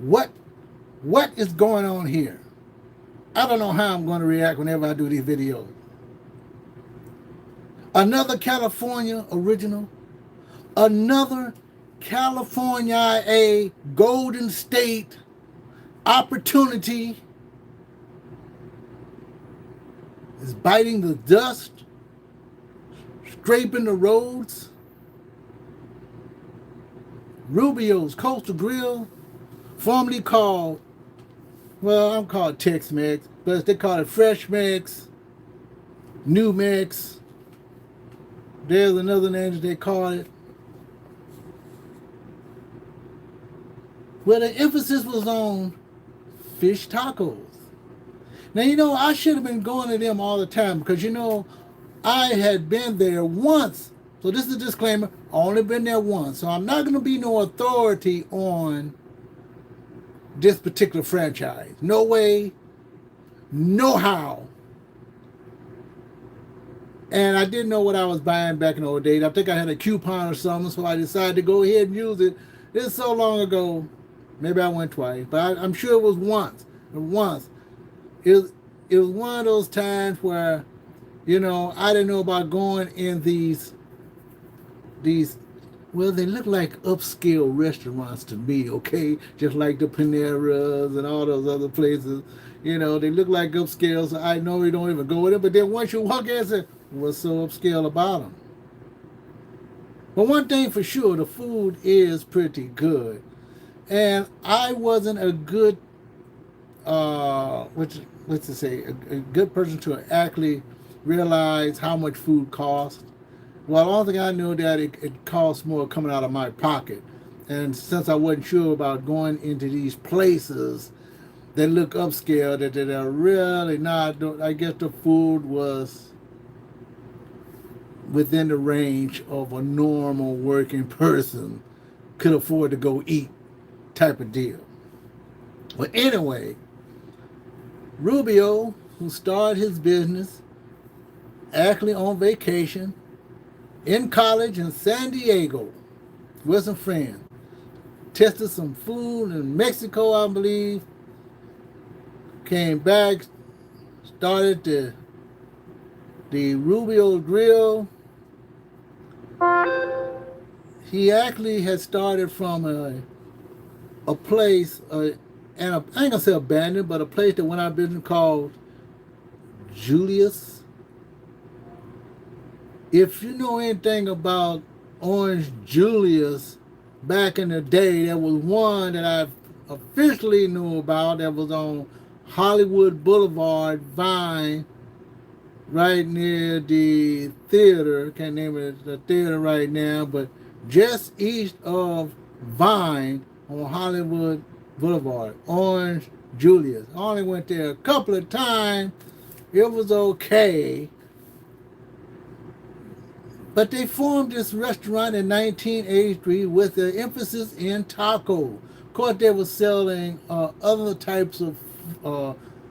What what is going on here? I don't know how I'm going to react whenever I do these videos. Another California original, another California a Golden State opportunity is biting the dust, scraping the roads. Rubio's Coastal Grill, formerly called, well, I'm called Tex-Mex, but they call it Fresh Mex, New Mex. There's another name that they call it. Where the emphasis was on fish tacos. Now, I should have been going to them all the time because, I had been there once. So this is a disclaimer. I only been there once. So I'm not going to be no authority on this particular franchise. No way, no how. And I didn't know what I was buying back in the old days. I think I had a coupon or something, so I decided to go ahead and use it. This is so long ago. Maybe I went twice, but I'm sure it was once. Once. It was one of those times where, I didn't know about going in these, well, they look like upscale restaurants to me, okay? Just like the Paneras and all those other places. They look like upscale, so I normally don't even go with it. But then once you walk in and say, what's so upscale about them? But one thing for sure, the food is pretty good. And I wasn't a good, what's to say, a good person to actually realize how much food costs. Well, the only thing I knew that it costs more coming out of my pocket. And since I wasn't sure about going into these places that look upscale, that they're really not, I guess the food was within the range of a normal working person could afford to go eat type of deal. But anyway, Rubio, who started his business actually on vacation in college in San Diego with some friends, tested some food in Mexico, I believe, came back, started the Rubio Grill. He actually had started from a place, and I ain't gonna say abandoned, but a place that went out of business called Julius. If you know anything about Orange Julius, back in the day, there was one that I officially knew about that was on Hollywood Boulevard, Vine, right near the theater. Can't name it the theater right now, but just east of Vine on Hollywood Boulevard, Orange Julius. I only went there a couple of times. It was okay. But they formed this restaurant in 1983 with the emphasis in taco. Of course, they were selling other types of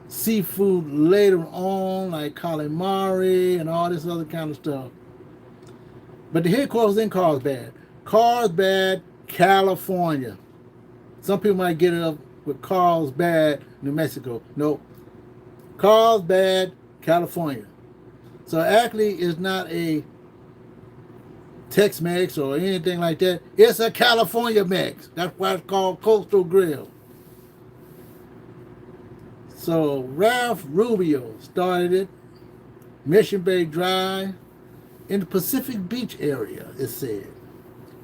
seafood later on, like calamari and all this other kind of stuff. But the headquarters in Carlsbad. Carlsbad, California. Some people might get it up with Carlsbad, New Mexico. No. Carlsbad, California. So actually, it's not a Tex-Mex or anything like that. It's a California Mex. That's why it's called Coastal Grill. So Ralph Rubio started it, Mission Bay Drive, in the Pacific Beach area, it said.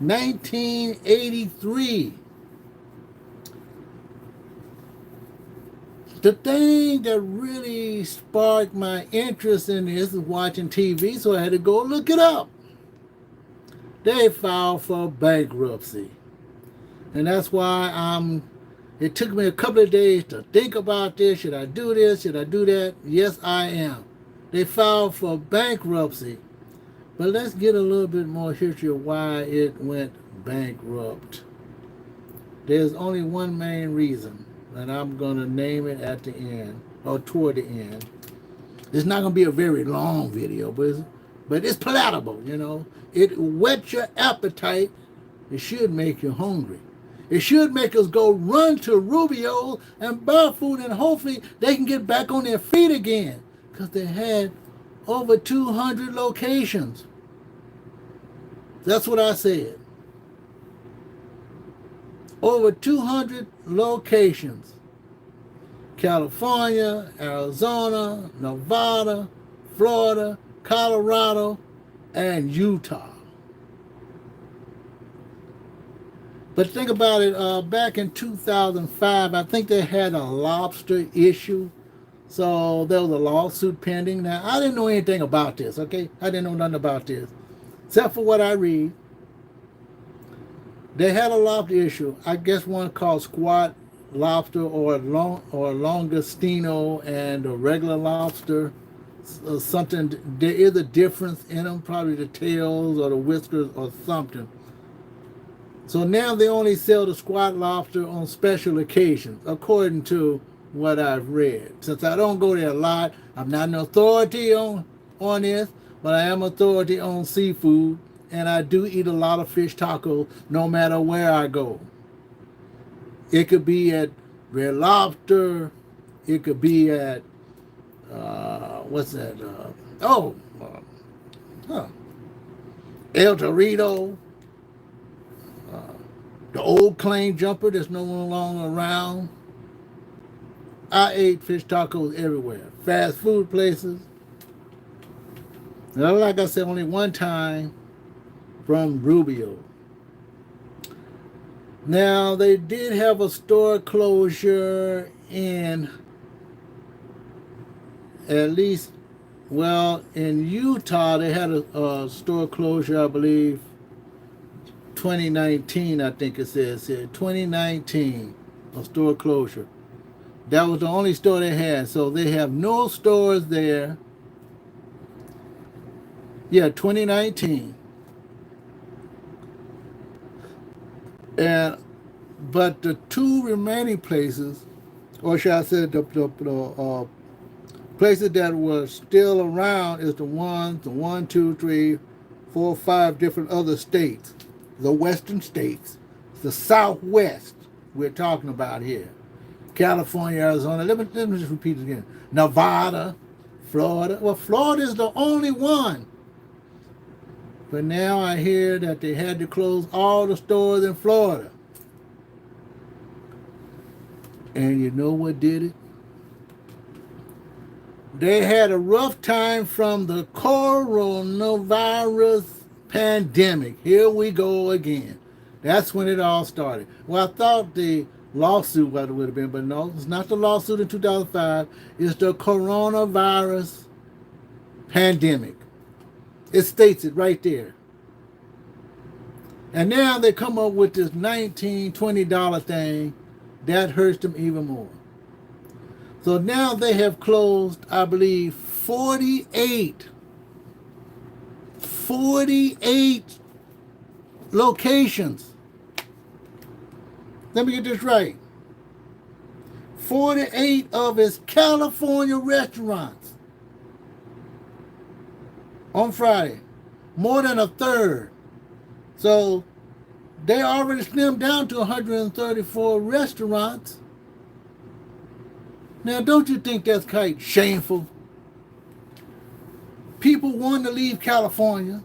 1983. The thing that really sparked my interest in this is watching TV, so I had to go look it up. They filed for bankruptcy. And that's why it took me a couple of days to think about this. Should I do this? Should I do that? Yes, I am. They filed for bankruptcy. But let's get a little bit more history of why it went bankrupt. There's only one main reason, and I'm going to name it at the end, or toward the end. It's not going to be a very long video, but it's palatable, It whets your appetite. It should make you hungry. It should make us go run to Rubio and buy food, and hopefully they can get back on their feet again, because they had over 200 locations. That's what I said. Over 200 locations. California, Arizona, Nevada, Florida, Colorado, and Utah. But think about it, back in 2005, I think they had a lobster issue. So there was a lawsuit pending. Now, I didn't know anything about this, okay? I didn't know nothing about this, except for what I read. They had a lobster issue. I guess one called squat lobster or longestino and a regular lobster. Something, there is a difference in them, probably the tails or the whiskers or something. So now they only sell the squat lobster on special occasions, according to what I've read. Since I don't go there a lot, I'm not an authority on this, but I am authority on seafood, and I do eat a lot of fish tacos no matter where I go. It could be at Red Lobster, it could be at, what's that? El Torito. The old claim jumper that's no longer around. I ate fish tacos everywhere. Fast food places. Now, like I said, only one time from Rubio. Now, they did have a store closure in, at least, well, in Utah, they had a store closure, I believe, 2019, I think it says here. 2019, a store closure. That was the only store they had. So they have no stores there. Yeah, 2019. But the two remaining places, or should I say the places that were still around, is the 1, 2, 3, 4, 5 different other states. The western states, the Southwest we're talking about here. California, Arizona, let me just repeat it again. Nevada, Florida. Well, Florida is the only one. But now I hear that they had to close all the stores in Florida. And you know what did it? They had a rough time from the coronavirus pandemic. Here we go again. That's when it all started. Well, I thought the lawsuit would have been, but no, it's not the lawsuit in 2005. It's the coronavirus pandemic. It states it right there. And now they come up with this $19, $20 thing. That hurts them even more. So now they have closed, I believe, 48 locations. Let me get this right. 48 of its California restaurants on Friday. More than a third. So they already slimmed down to 134 restaurants. Now, don't you think that's quite shameful? People want to leave California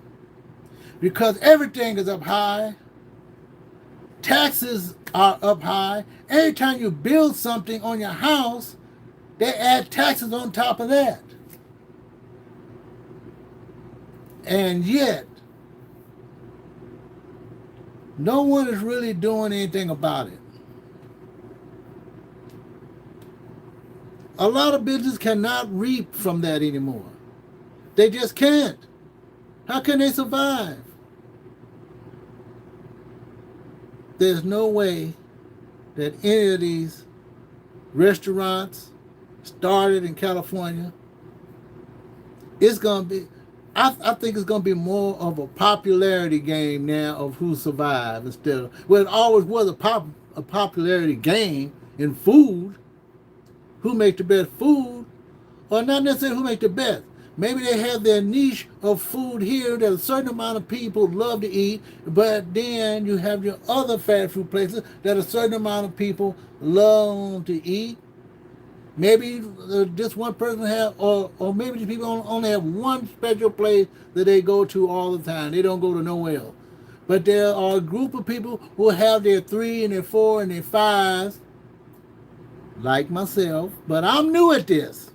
because everything is up high. Taxes are up high. Every time you build something on your house, they add taxes on top of that. And yet, no one is really doing anything about it. A lot of businesses cannot reap from that anymore. They just can't. How can they survive? There's no way that any of these restaurants started in California, it's going to be, I think it's going to be more of a popularity game now of who survived instead of, well, it always was a popularity game in food. Who make the best food, or not necessarily who make the best, Maybe they have their niche of food here that a certain amount of people love to eat, but then you have your other fast food places that a certain amount of people love to eat. Maybe just one person have, or maybe the people only have one special place that they go to all the time. They don't go to nowhere else. But there are a group of people who have their 3 and their 4 and their 5s, like myself. But I'm new at this.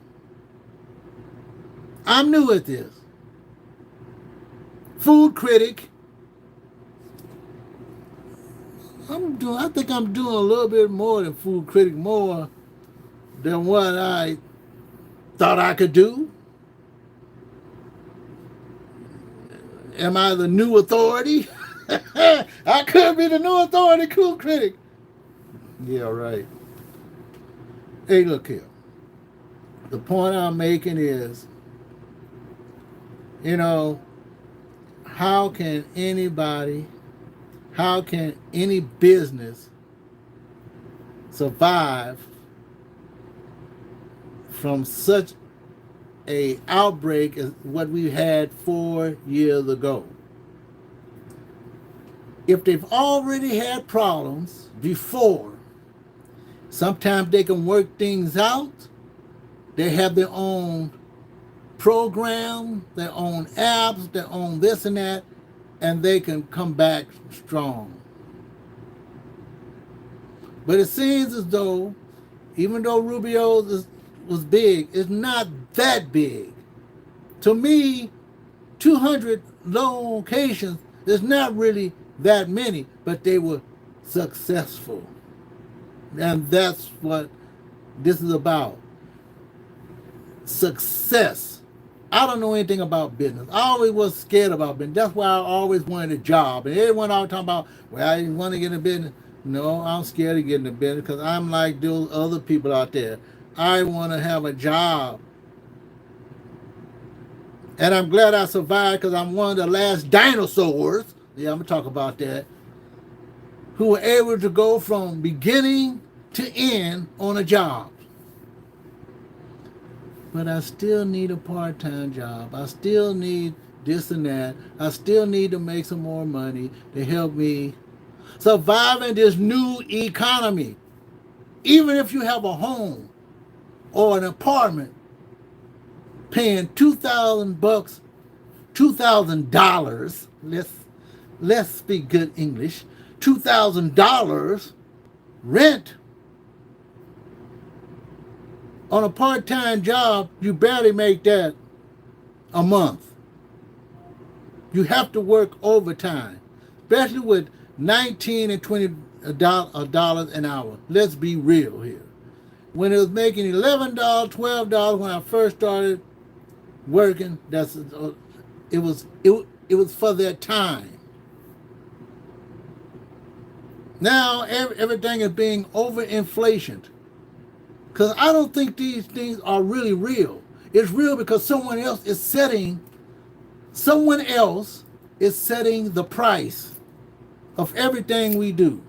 I'm new at this. Food critic. I think I'm doing a little bit more than food critic, more than what I thought I could do. Am I the new authority? I could be the new authority, cool critic. Yeah, right. Hey, look here. The point I'm making is, how can any business survive from such a outbreak as what we had 4 years ago? If they've already had problems before, sometimes they can work things out. They have their own program, their own apps, their own this and that, and they can come back strong. But it seems as though, even though Rubio was big, it's not that big. To me, 200 locations is not really that many, but they were successful. And that's what this is about. Success. I don't know anything about business. I always was scared about business. That's why I always wanted a job. And everyone always talking about, well, I want to get in business. No, I'm scared of getting in business because I'm like those other people out there. I want to have a job. And I'm glad I survived because I'm one of the last dinosaurs. Yeah, I'm going to talk about that. Who were able to go from beginning to end on a job. But I still need a part-time job. I still need this and that. I still need to make some more money to help me survive in this new economy. Even if you have a home or an apartment paying $2,000, $2,000, let's speak good English, $2,000 rent. On a part-time job, you barely make that a month. You have to work overtime, especially with $19 and $20 an hour. Let's be real here. When it was making $11, $12 when I first started working, it was for that time. Now everything is being overinflated. Because I don't think these things are really real. It's real because someone else is setting the price of everything we do.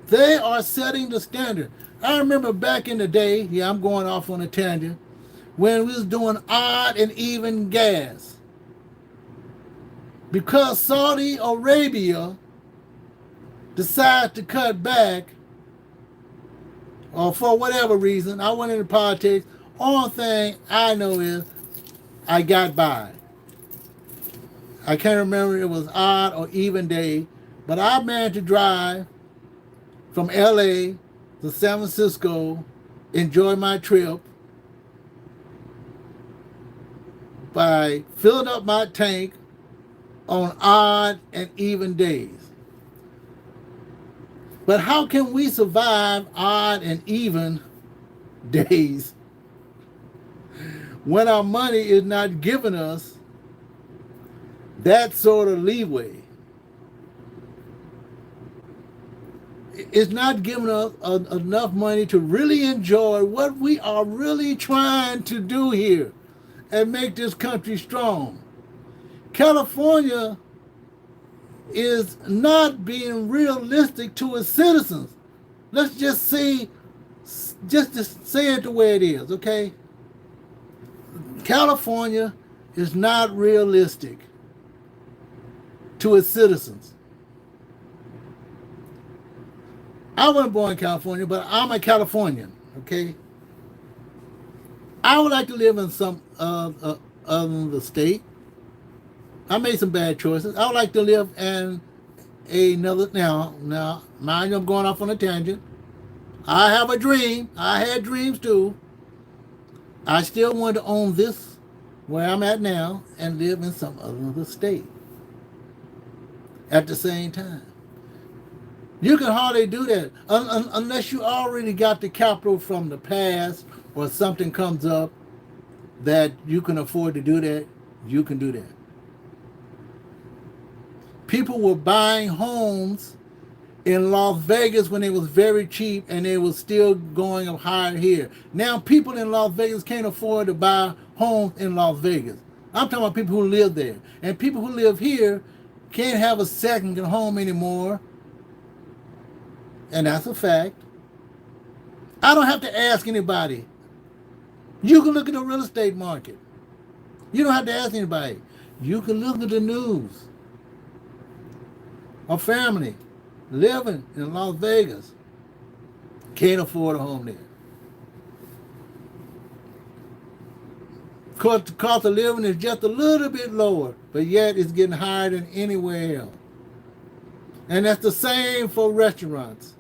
They are setting the standard. I remember back in the day, yeah, I'm going off on a tangent, when we was doing odd and even gas. Because Saudi Arabia decided to cut back, or for whatever reason, I went into politics. Only thing I know is I got by. I can't remember if it was odd or even day, but I managed to drive from LA to San Francisco, enjoy my trip by filling up my tank on odd and even days. But how can we survive odd and even days when our money is not giving us that sort of leeway? It's not giving us enough money to really enjoy what we are really trying to do here and make this country strong. California is not being realistic to its citizens. Let's just to say it the way it is, okay? California is not realistic to its citizens. I wasn't born in California, but I'm a Californian, okay? I would like to live in some other state. I made some bad choices. I would like to live in another. Now, mind you, I'm going off on a tangent. I have a dream. I had dreams too. I still want to own this where I'm at now and live in some other state at the same time. You can hardly do that unless you already got the capital from the past or something comes up that you can afford to do that. You can do that. People were buying homes in Las Vegas when it was very cheap and they was still going up higher here. Now people in Las Vegas can't afford to buy homes in Las Vegas. I'm talking about people who live there. And people who live here can't have a second home anymore. And that's a fact. I don't have to ask anybody. You can look at the real estate market. You don't have to ask anybody. You can look at the news. A family living in Las Vegas can't afford a home there. Of course, the cost of living is just a little bit lower, but yet it's getting higher than anywhere else. And that's the same for restaurants.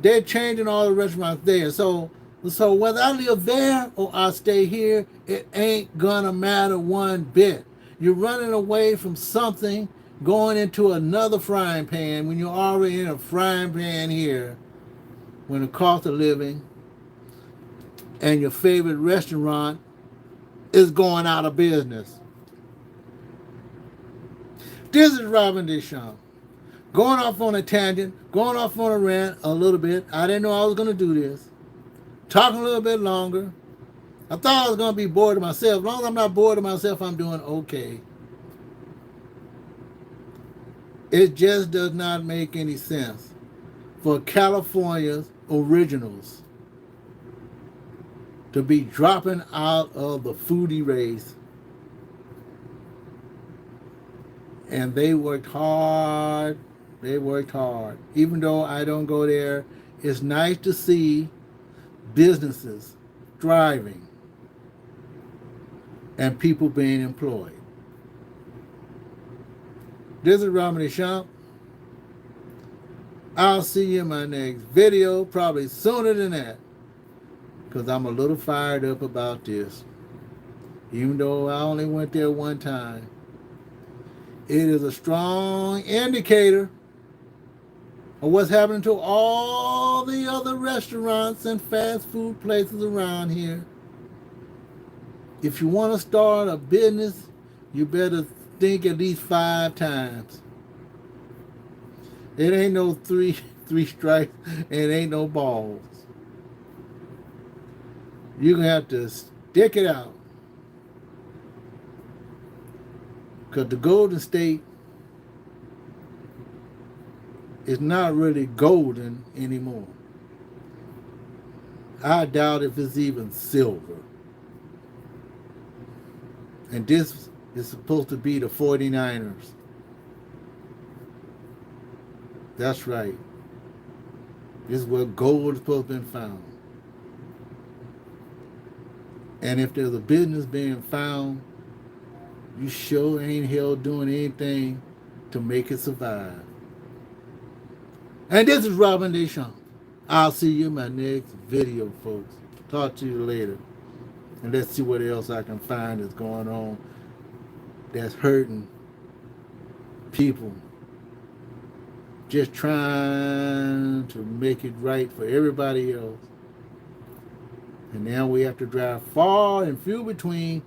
They're changing all the restaurants there. So whether I live there or I stay here, it ain't gonna matter one bit. You're running away from something, going into another frying pan when you're already in a frying pan here, when the cost of living and your favorite restaurant is going out of business. This is Robin Deschamps. Going off on a tangent, going off on a rant a little bit. I didn't know I was going to do this. Talking a little bit longer. I thought I was going to be bored of myself. As long as I'm not bored of myself, I'm doing okay. It just does not make any sense for California's originals to be dropping out of the foodie race. And they worked hard. They worked hard. Even though I don't go there, it's nice to see businesses thriving and people being employed. This is Robin Deschamps. I'll see you in my next video, probably sooner than that, because I'm a little fired up about this. Even though I only went there one time, it is a strong indicator of what's happening to all the other restaurants and fast food places around here. If you want to start a business, you better think at least 5 times. It ain't no three strikes, and it ain't no balls. You're going to have to stick it out. Because the Golden State is not really golden anymore. I doubt if it's even silver. And this is supposed to be the 49ers. That's right. This is where gold is supposed to be found. And if there's a business being found, you sure ain't hell doing anything to make it survive. And this is Robin Deschamps. I'll see you in my next video, folks. Talk to you later. And let's see what else I can find that's going on that's hurting people. Just trying to make it right for everybody else. And now we have to drive far and few between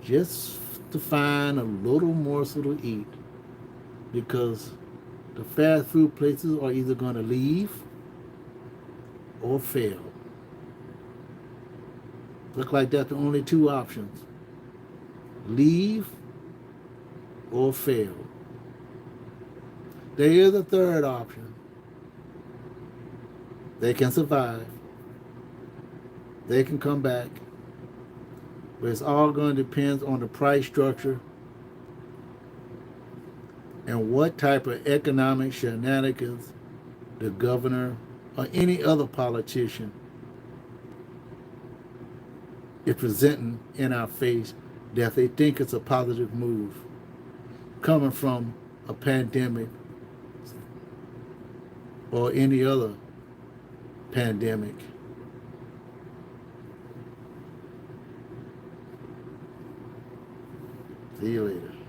just to find a little morsel to eat. Because the fast food places are either going to leave or fail. Look like that's the only 2 options. Leave or fail. There is a third option. They can survive. They can come back. But it's all going to depend on the price structure and what type of economic shenanigans the governor or any other politician is presenting in our face that they think it's a positive move coming from a pandemic or any other pandemic. See you later.